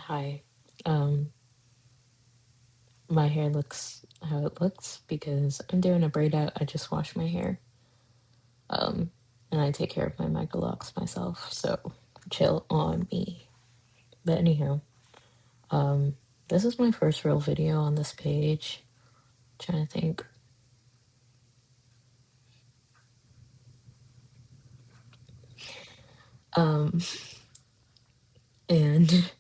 Hi. Um, my hair looks how it looks because I'm doing a braid out. I just wash my hair. Um, and I take care of my microlocks myself, so chill on me. But anyhow, um, this is my first real video on this page. Trying to think. Um, and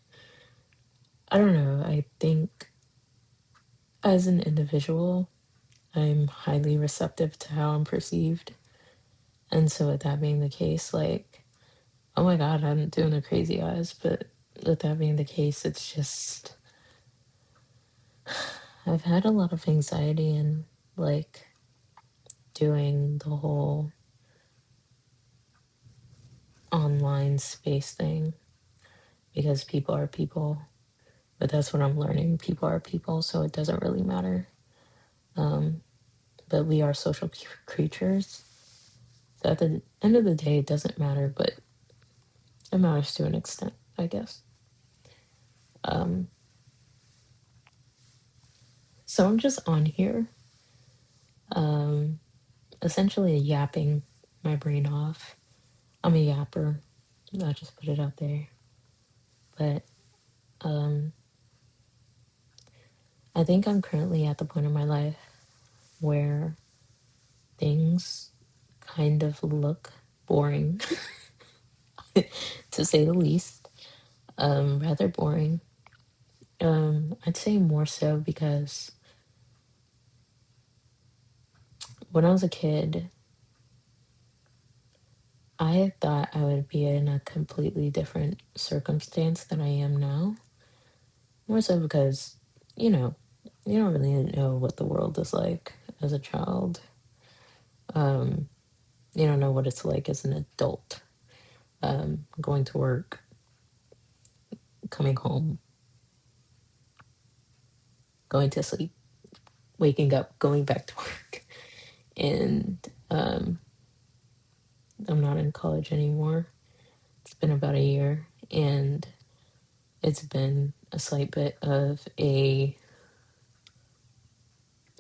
I don't know, I think as an individual, I'm highly receptive to how I'm perceived. And so with that being the case, like oh my God, I'm doing the crazy eyes, but with that being the case, it's just I've had a lot of anxiety and like doing the whole online space thing because people are people, but that's what I'm learning. People are people, so it doesn't really matter. Um, but we are social creatures. So at the end of the day, it doesn't matter, but it matters to an extent, I guess. Um, so I'm just on here, um, essentially yapping my brain off. I'm a yapper. I'll just put it out there. But um, I think I'm currently at the point in my life where things kind of look boring, to say the least. Rather boring. I'd say more so because when I was a kid, I thought I would be in a completely different circumstance than I am now. More so because, you know, you don't really know what the world is like as a child. Um, you don't know what it's like as an adult, going to work, coming home, going to sleep, waking up, going back to work. And um, I'm not in college anymore. It's been about a year, and it's been a slight bit of I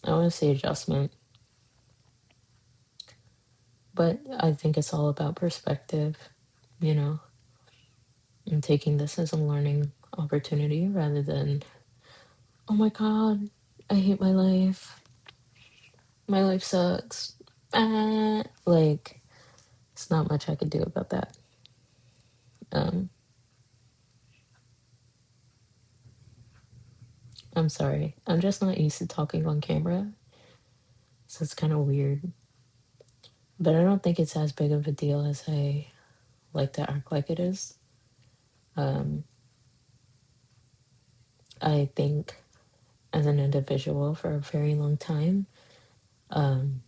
want to say adjustment, but I think it's all about perspective, you know, and taking this as a learning opportunity rather than, oh my God, I hate my life. My life sucks. Like, it's not much I could do about that. Um, I'm sorry. I'm just not used to talking on camera, so it's kind of weird. But I don't think it's as big of a deal as I like to act like it is. Um, I think as an individual for a very long time, um,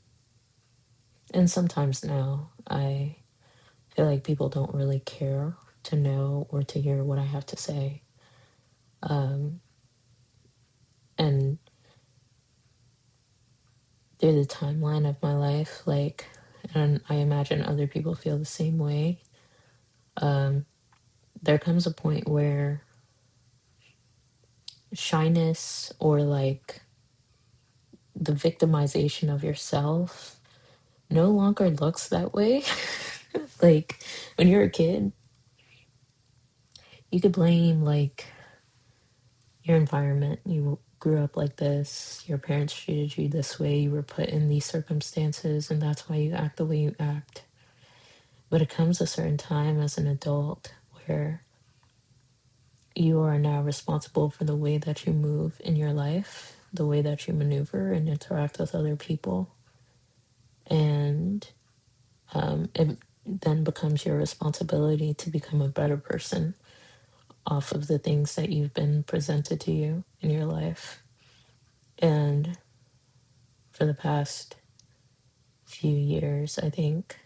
and sometimes now, I feel like people don't really care to know or to hear what I have to say. Um, and through the timeline of my life, like, and I imagine other people feel the same way. Um, there comes a point where shyness or like the victimization of yourself no longer looks that way. Like when you're a kid, you could blame like your environment. You grew up like this, your parents treated you this way, you were put in these circumstances, and that's why you act the way you act. But it comes a certain time as an adult where you are now responsible for the way that you move in your life, the way that you maneuver and interact with other people. And it then becomes your responsibility to become a better person off of the things that you've been presented to you in your life. And for the past few years, I think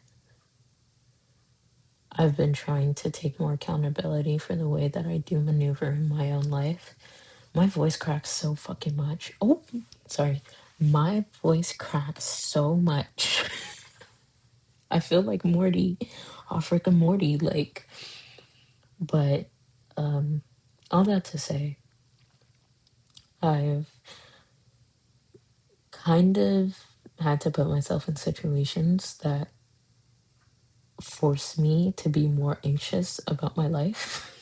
I've been trying to take more accountability for the way that I do maneuver in my own life. My voice cracks so fucking much. Oh, sorry. My voice cracks so much. I feel like Morty, off Rick and Morty, like, but all that to say, I've kind of had to put myself in situations that force me to be more anxious about my life,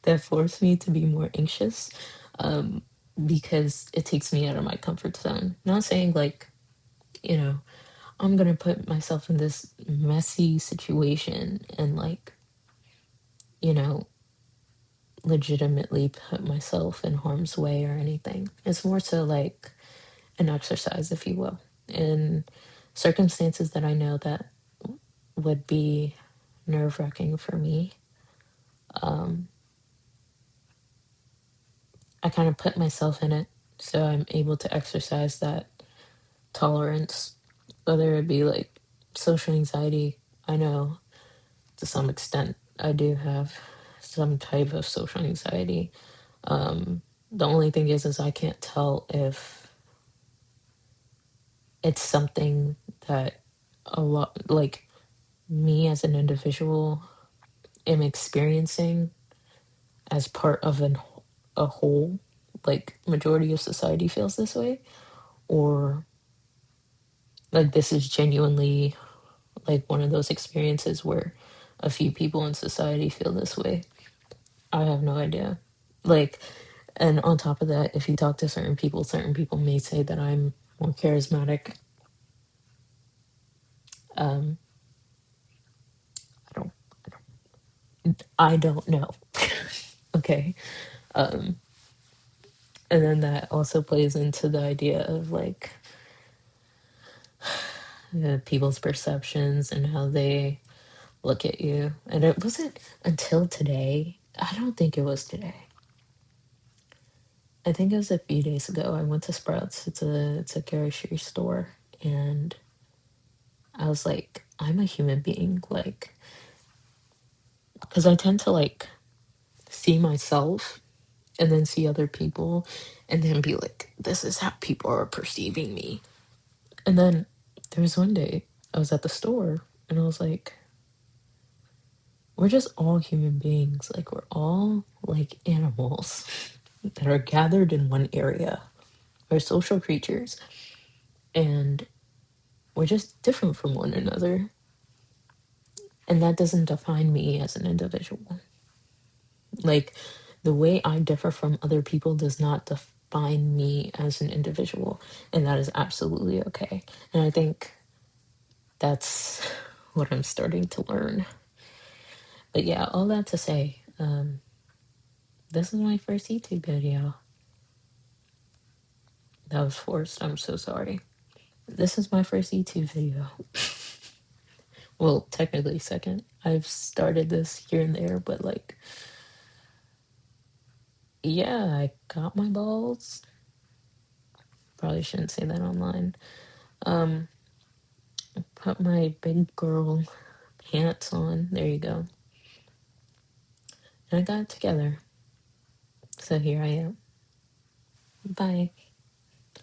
that force me to be more anxious, um, because it takes me out of my comfort zone. Not saying like, you know, I'm gonna put myself in this messy situation and like, you know, legitimately put myself in harm's way or anything. It's more so like an exercise, if you will, in circumstances that I know that would be nerve-wracking for me. um, I kind of put myself in it so I'm able to exercise that tolerance, whether it be like social anxiety. I know to some extent I do have some type of social anxiety. The only thing is I can't tell if it's something that a lot like me as an individual am experiencing as part of a whole, like majority of society feels this way, or like this is genuinely like one of those experiences where a few people in society feel this way. I have no idea. Like, and on top of that, if you talk to certain people may say that I'm more charismatic. Um, I don't, I don't know. Okay. Um, and then that also plays into the idea of like people's perceptions and how they look at you. And it wasn't until today. I don't think it was today. I think it was a few days ago. I went to Sprouts. It's a grocery store, and I was like, I'm a human being, like, because I tend to like see myself and then see other people, and then be like, this is how people are perceiving me. And then there was one day I was at the store, and I was like, we're just all human beings. Like we're all like animals that are gathered in one area. We're social creatures, and we're just different from one another. And that doesn't define me as an individual. Like the way I differ from other people does not define me as an individual. And that is absolutely okay. And I think that's what I'm starting to learn. But yeah, all that to say, this is my first YouTube video. That was forced. I'm so sorry. This is my first YouTube video. Well, technically second. I've started this here and there, but like, yeah, I got my balls. Probably shouldn't say that online. Um, put my big girl pants on. There you go. And I got it together. So here I am. Bye.